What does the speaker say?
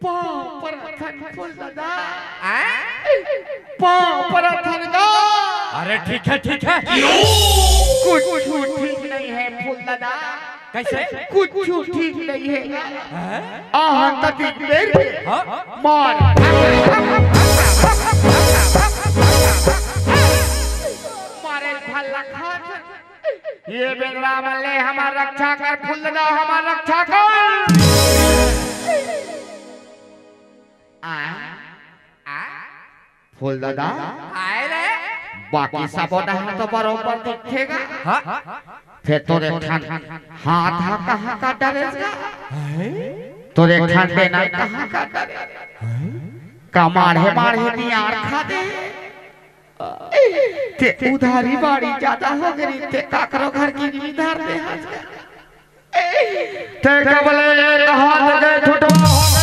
पाँव पर फूल दादा पाँव पर थनगा। अरे ठीक है ठीक है। कुछ ठीक नहीं है फूल दादा। कैसे? कुछ ठीक नहीं है। तक देर मार मारे भल्ला खात। ये बेगरा मल्ले हमारा रक्षा कर फूल दादा हमारा रक्षा कर। फूल दादा आए रे बाकी सब तो बरोबर दिखेगा। फिर तोरे हाथ कहाँ का डरेगा? तोरे ठंडे ना कहाँ का डरेगा? मारे नियार खा दे। ते उधारी बाड़ी ज्यादा हो गई ते काकरो घर की उधार दे। ते कबले हाथ गए छुटवा